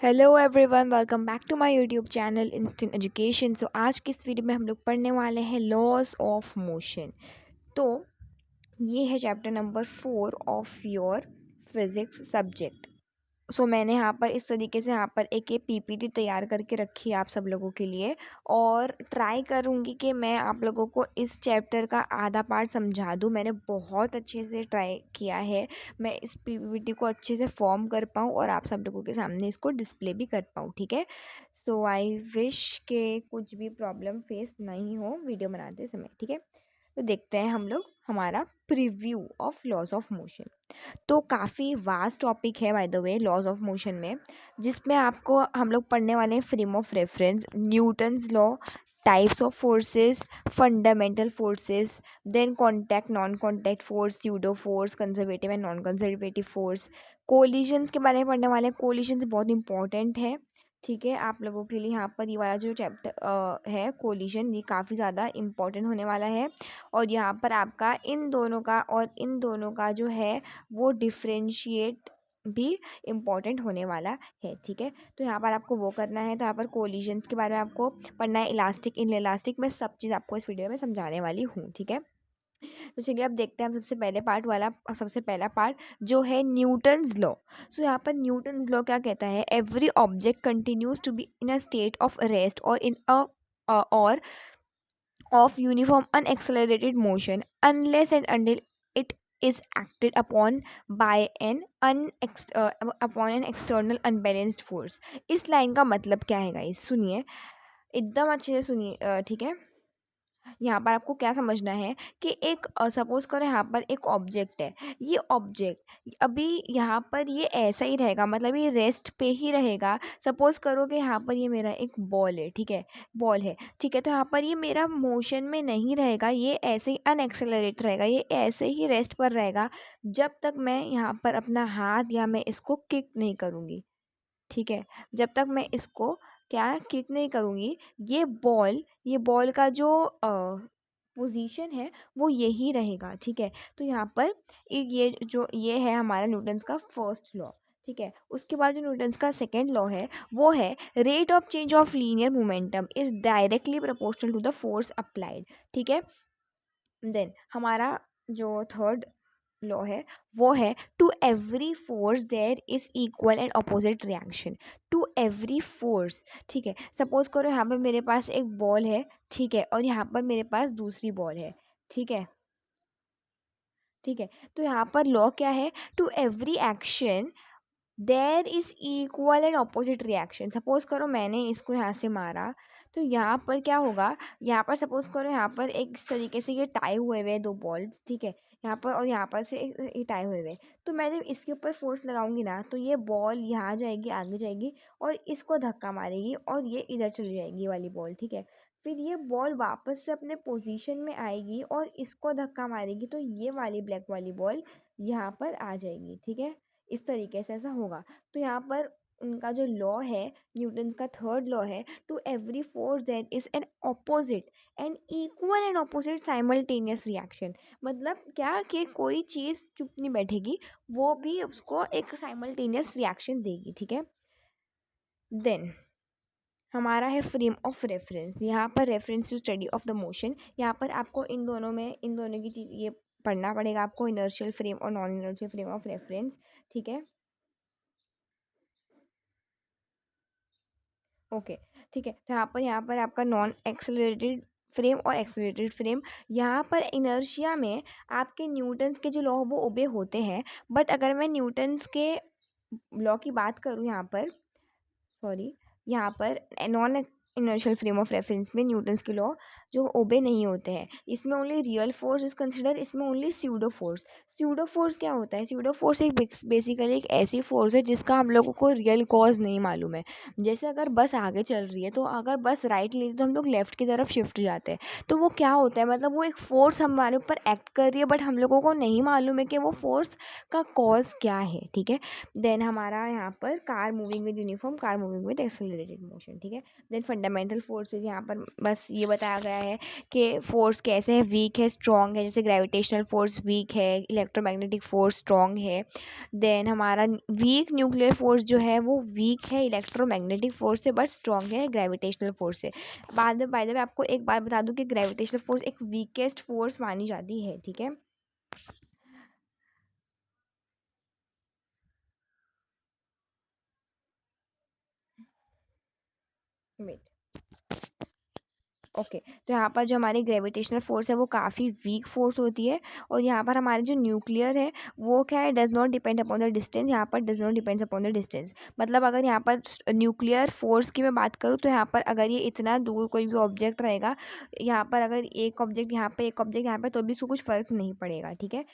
Hello everyone, welcome back to my YouTube channel instant education. आज की इस video में हम लोग पढ़ने वाले हैं लॉज ऑफ मोशन। तो ये है chapter number 4 of your physics subject. मैंने यहाँ पर इस तरीके से यहाँ पर एक ये पीपीटी तैयार करके रखी है आप सब लोगों के लिए, और ट्राई करूँगी कि मैं आप लोगों को इस चैप्टर का आधा पार्ट समझा दूँ। मैंने बहुत अच्छे से ट्राई किया है मैं इस पीपीटी को अच्छे से फॉर्म कर पाऊँ और आप सब लोगों के सामने इसको डिस्प्ले भी कर पाऊँ। ठीक है, सो आई विश के कुछ भी प्रॉब्लम फेस नहीं हो वीडियो बनाते समय। ठीक है, तो देखते हैं हम लोग हमारा preview of laws of motion. तो काफ़ी वास्ट टॉपिक है by the way laws of motion में, जिसमें आपको हम लोग पढ़ने वाले हैं frame of reference, Newton's law, types of forces, fundamental forces, then contact non contact force, pseudo force, conservative and non conservative force, collisions के बारे में पढ़ने वाले हैं। कोलिजन्स बहुत इंपॉर्टेंट है, ठीक है, आप लोगों के लिए यहाँ पर ये वाला जो चैप्टर है कोलिजन, ये काफ़ी ज़्यादा इम्पॉर्टेंट होने वाला है। और यहाँ पर आपका इन दोनों का और इन दोनों का जो है वो डिफ्रेंशिएट भी इम्पॉर्टेंट होने वाला है। ठीक है, तो यहाँ पर आपको वो करना है। तो यहाँ पर कोलिजन्स के बारे में आपको पढ़ना है, इलास्टिक, इन इलास्टिक, मैं सब चीज़ आपको इस वीडियो में समझाने वाली हूँ। ठीक है, तो चलिए अब देखते हैं हम सबसे पहला पार्ट जो है न्यूटन्स लॉ। यहाँ पर न्यूटन्स लॉ क्या कहता है? Every object continues to be in a state of rest और इन अ और of uniform unaccelerated motion unless and until it is acted upon by upon an external unbalanced force। इस line का मतलब क्या है गाइस? सुनिए, एकदम अच्छे से सुनिए। ठीक है, यहाँ पर आपको क्या समझना है कि एक सपोज करो यहाँ पर एक ऑब्जेक्ट है। ये ऑब्जेक्ट अभी यहाँ पर ये ऐसा ही रहेगा, मतलब ये रेस्ट पे ही रहेगा। सपोज करो कि यहाँ पर ये मेरा एक बॉल है, ठीक है, बॉल है, ठीक है, तो यहाँ पर ये मेरा मोशन में नहीं रहेगा, ये ऐसे ही अनएक्सेलरेट रहेगा, ये ऐसे ही रेस्ट पर रहेगा जब तक मैं यहाँ पर अपना हाथ या मैं इसको किक नहीं करूँगी। ठीक है, जब तक मैं इसको क्या किक नहीं करूँगी, ये बॉल का जो पोजीशन है वो यही रहेगा। ठीक है, तो यहाँ पर ये है हमारा न्यूटन्स का फर्स्ट लॉ। ठीक है, उसके बाद जो न्यूटन्स का सेकेंड लॉ है वो है rate of change of linear momentum is directly proportional to the force applied. ठीक है, देन हमारा जो थर्ड लॉ है वो है to every force there is equal and opposite reaction. To every force, ठीक है, सपोज करो यहाँ पर मेरे पास एक बॉल है, ठीक है, और यहाँ पर मेरे पास दूसरी बॉल है। ठीक है, ठीक है, तो यहाँ पर लॉ क्या है? To every action there is equal and opposite reaction. Suppose करो मैंने इसको यहाँ से मारा, तो यहाँ पर क्या होगा? यहाँ पर सपोज करो यहाँ पर एक इस तरीके से ये टाई हुए हुए दो बॉल्स, ठीक है, यहाँ पर और यहाँ पर से एक टाई हुए हुए। तो मैं जब इसके ऊपर फोर्स लगाऊंगी ना, तो ये बॉल यहाँ जाएगी, आगे जाएगी और इसको धक्का मारेगी और ये इधर चली जाएगी ये वाली बॉल। ठीक है, फिर ये बॉल वापस से अपने पोजीशन में आएगी और इसको धक्का मारेगी, तो ये वाली ब्लैक वाली बॉल यहाँ पर आ जाएगी। ठीक है, इस तरीके से ऐसा होगा। तो यहाँ पर उनका जो लॉ है, न्यूटन का थर्ड लॉ है, to every force there is an opposite and equal and opposite simultaneous reaction. मतलब क्या कि कोई चीज़ चुप नहीं बैठेगी, वो भी उसको एक साइमल्टेनियस रिएक्शन देगी। ठीक है, देन हमारा है फ्रेम ऑफ रेफरेंस। यहाँ पर reference to study of the motion, यहाँ पर आपको इन दोनों की चीज़ ये पढ़ना पड़ेगा आपको, इनर्शियल फ्रेम और non inertial frame of reference. ठीक है, ओके, ठीक है, तो यहाँ पर आपका नॉन एक्सेलरेटेड फ्रेम और एक्सेलरेटेड फ्रेम। यहाँ पर इनर्शिया में आपके न्यूटन्स के जो लॉ वो ओबे होते हैं, बट अगर मैं न्यूटन्स के लॉ की बात करूँ यहाँ पर, सॉरी, यहाँ पर non inertial frame of reference में न्यूटन्स के लॉ जो ओबे नहीं होते हैं, इसमें only real force is consider, इसमें only pseudo force. Pseudo force क्या होता है? स्यूडो फोर्स एक बेसिकली एक ऐसी फोर्स है जिसका हम लोगों को रियल कॉज नहीं मालूम है। जैसे अगर बस आगे चल रही है, तो अगर बस राइट ले तो हम लोग लेफ्ट की तरफ शिफ्ट जाते हैं, तो वो क्या होता है? मतलब वो एक फोर्स हमारे ऊपर एक्ट कर रही है, बट हम लोगों को नहीं मालूम है कि वो फोर्स का कॉज क्या है। ठीक है, देन हमारा यहाँ पर car moving with uniform, car moving with accelerated motion. ठीक है, देन फंडामेंटल फोर्सेस यहाँ पर बस ये बताया गया है कि फोर्स कैसे है, वीक है, स्ट्रॉन्ग है। जैसे ग्रेविटेशनल फोर्स वीक है, इलेक्ट्रोमैग्नेटिक फोर्स स्ट्रॉन्ग है। देन हमारा वीक न्यूक्लियर फोर्स जो है वो वीक है इलेक्ट्रोमैग्नेटिक फोर्स से, बट स्ट्रॉन्ग है ग्रेविटेशनल फोर्स से। बाद में बाय द वे आपको एक बात बता दूं कि ग्रेविटेशनल फोर्स एक वीकेस्ट फोर्स मानी जाती है, ठीक है। वेट, ओके तो यहाँ पर जो हमारी ग्रेविटेशनल फोर्स है वो काफ़ी वीक फोर्स होती है। और यहाँ पर हमारे जो न्यूक्लियर है वो क्या है, does not depend upon the distance. यहाँ पर does not depends upon the distance, मतलब अगर यहाँ पर न्यूक्लियर फोर्स की मैं बात करूँ तो यहाँ पर अगर ये इतना दूर कोई भी ऑब्जेक्ट रहेगा, यहाँ पर अगर एक ऑब्जेक्ट यहाँ पे एक ऑब्जेक्ट यहाँ पे, तो भी उसको कुछ फ़र्क नहीं पड़ेगा, ठीक है।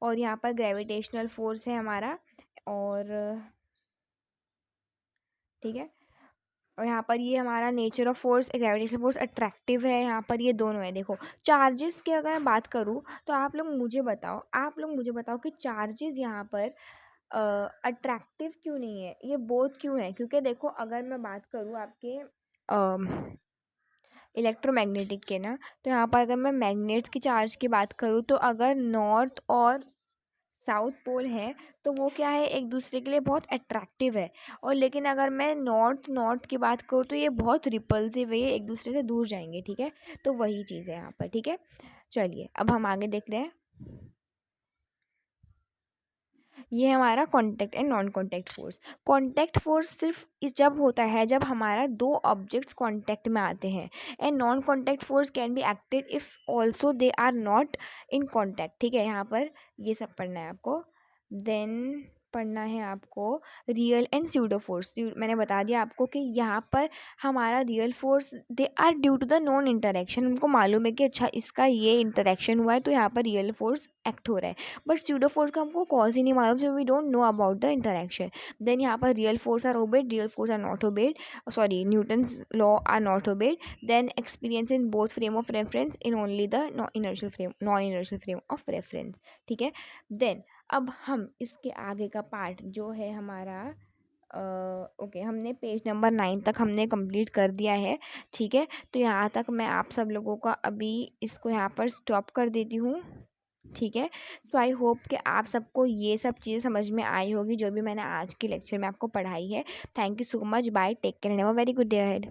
और यहाँ पर ग्रेविटेशनल फोर्स है हमारा, और ठीक है। और यहाँ पर ये हमारा nature of force, gravitational force attractive है, यहाँ पर ये दोनों है। देखो चार्जेस की अगर मैं बात करूँ तो आप लोग मुझे बताओ कि चार्जेस यहाँ पर अट्रैक्टिव क्यों नहीं है, ये बोथ क्यों है। क्योंकि देखो अगर मैं बात करूँ आपके इलेक्ट्रोमैग्नेटिक के ना, तो यहाँ पर अगर मैं मैग्नेट्स की चार्ज की बात करूँ तो अगर नॉर्थ और साउथ पोल है तो वो क्या है, एक दूसरे के लिए बहुत अट्रैक्टिव है। और लेकिन अगर मैं नॉर्थ नॉर्थ की बात करूँ तो ये बहुत रिपल्सिव है, ये एक दूसरे से दूर जाएंगे, ठीक है। तो वही चीज़ है यहाँ पर, ठीक है। चलिए अब हम आगे देखते हैं। ये हमारा contact and non contact force. Contact force सिर्फ इस जब होता है जब हमारा दो ऑब्जेक्ट्स कॉन्टैक्ट में आते हैं। And non contact force can be acted if also they are not in contact, ठीक है। यहाँ पर ये सब पढ़ना है आपको। देन पढ़ना है आपको रियल एंड स्यूडो फोर्स। मैंने बता दिया आपको कि यहाँ पर हमारा real force they are due to the non interaction. उनको मालूम है कि अच्छा इसका ये इंटरेक्शन हुआ है तो यहाँ पर रियल फोर्स एक्ट हो रहा है। बट स्यूडो फोर्स का हमको कॉज ही नहीं मालूम, so we don't know about the interaction. Then यहाँ पर real force are obeyed, real force are not obeyed, sorry Newton's law are not obeyed. Then experience in both frame of reference in only the non inertial frame of reference, ठीक है। Then अब हम इसके आगे का part जो है हमारा ओके हमने पेज नंबर 9 तक हमने कंप्लीट कर दिया है, ठीक है। तो यहाँ तक मैं आप सब लोगों का अभी इसको यहाँ पर स्टॉप कर देती हूँ, ठीक है। तो आई होप कि आप सबको ये सब चीज़ें समझ में आई होगी जो भी मैंने आज के लेक्चर में आपको पढ़ाई है। Thank you so much, bye, take care, have a very good day ahead.